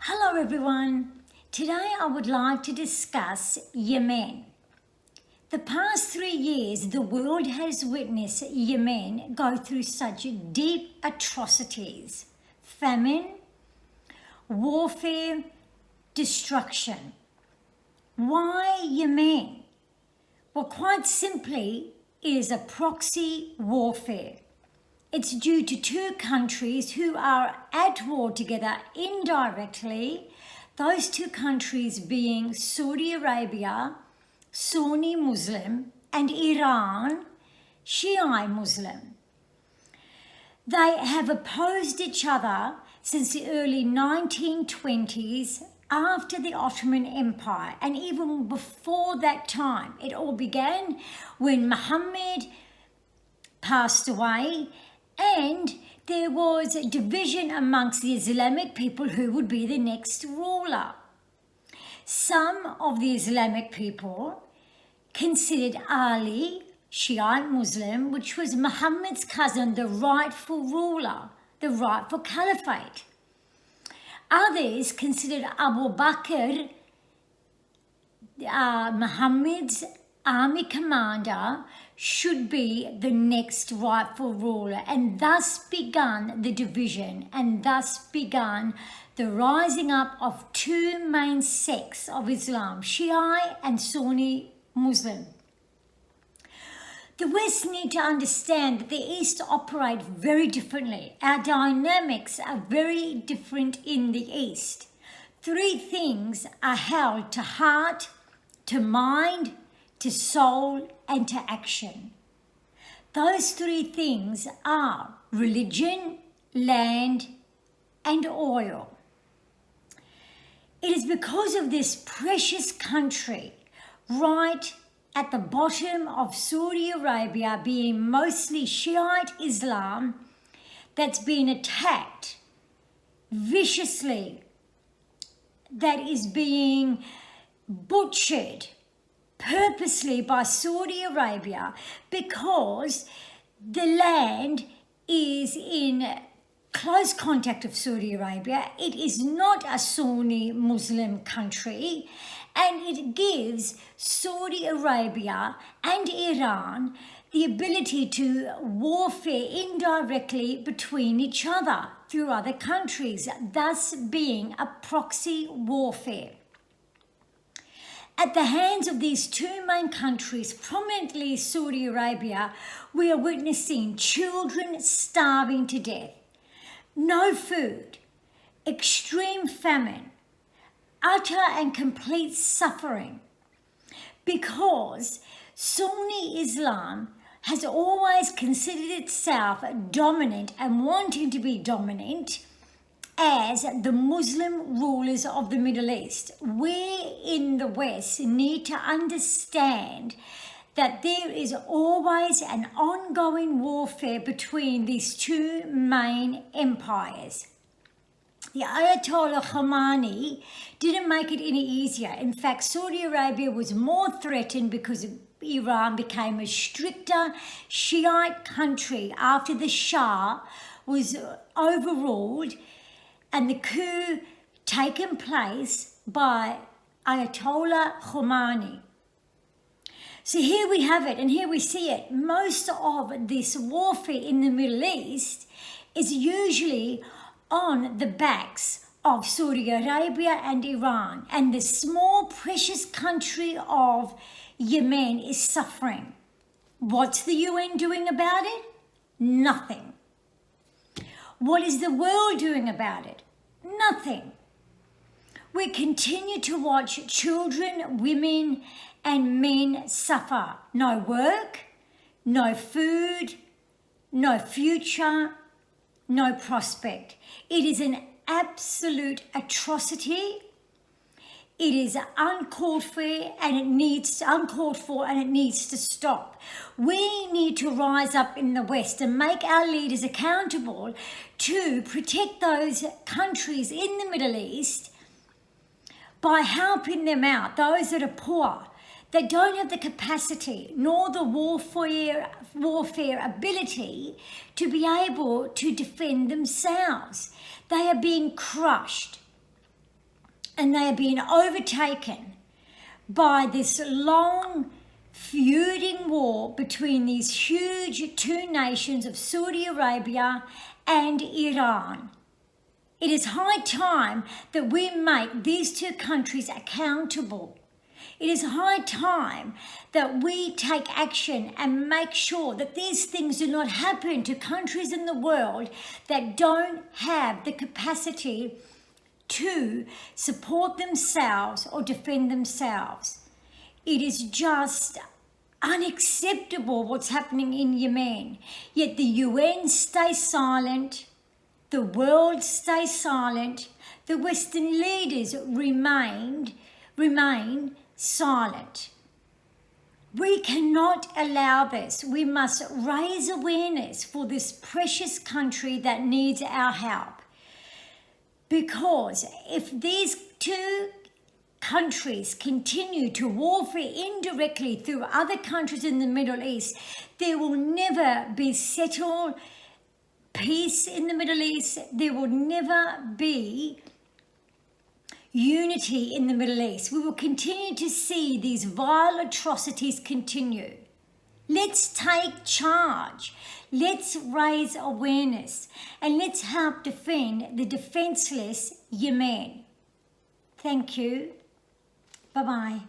Hello everyone. Today I would like to discuss Yemen. The past 3 years, the world has witnessed Yemen go through such deep atrocities, famine, warfare, destruction. Why Yemen? Well, quite simply, it is a proxy warfare. It's due to two countries who are at war together indirectly, those two countries being Saudi Arabia, Sunni Muslim, and Iran, Shiite Muslim. They have opposed each other since the early 1920s after the Ottoman Empire, and even before that time. It all began when Muhammad passed away, and there was a division amongst the Islamic people who would be the next ruler. Some of the Islamic people considered Ali, Shiite Muslim, which was Muhammad's cousin, the rightful ruler, the rightful caliphate. Others considered Abu Bakr, Muhammad's army commander, should be the next rightful ruler, and thus begun the division, and thus begun the rising up of two main sects of Islam, Shiite and Sunni Muslim. The West need to understand that the East operate very differently. Our dynamics are very different in the East. Three things are held to heart, to mind, to soul, and to action. Those three things are religion, land, and oil. It is because of this precious country right at the bottom of Saudi Arabia, being mostly Shiite Islam, that's been attacked viciously, that is being butchered purposely by Saudi Arabia, because the land is in close contact of Saudi Arabia. It is not a Sunni Muslim country, and it gives Saudi Arabia and Iran the ability to warfare indirectly between each other through other countries, thus being a proxy warfare. At the hands of these two main countries, prominently Saudi Arabia, we are witnessing children starving to death, no food, extreme famine, utter and complete suffering, because Sunni Islam has always considered itself dominant and wanting to be dominant as the Muslim rulers of the Middle East. We in the West need to understand that there is always an ongoing warfare between these two main empires. The Ayatollah Khomeini didn't make it any easier. In fact, Saudi Arabia was more threatened because Iran became a stricter Shiite country after the Shah was overruled and the coup taken place by Ayatollah Khomeini. So here we have it, and here we see it. Most of this warfare in the Middle East is usually on the backs of Saudi Arabia and Iran, and the small precious country of Yemen is suffering. What's the UN doing about it? Nothing. What is the world doing about it? Nothing. We continue to watch children, women, and men suffer. No work, no food, no future, no prospect. It is an absolute atrocity. It is uncalled for, and it needs to stop. We need to rise up in the West and make our leaders accountable to protect those countries in the Middle East by helping them out, those that are poor, that don't have the capacity nor the warfare ability to be able to defend themselves. They are being crushed. and they are being overtaken by this long feuding war between these huge two nations of Saudi Arabia and Iran. It is high time that we make these two countries accountable. It is high time that we take action and make sure that these things do not happen to countries in the world that don't have the capacity to support themselves or defend themselves. It is just unacceptable what's happening in Yemen. Yet the UN stays silent, the world stays silent, the Western leaders remain silent. We cannot allow this. We must raise awareness for this precious country that needs our help. Because if these two countries continue to warfare indirectly through other countries in the Middle East, there will never be settled peace in the Middle East. There will never be unity in the Middle East. We will continue to see these vile atrocities continue. Let's take charge. Let's raise awareness and let's help defend the defenseless Yemen. Thank you. Bye-bye.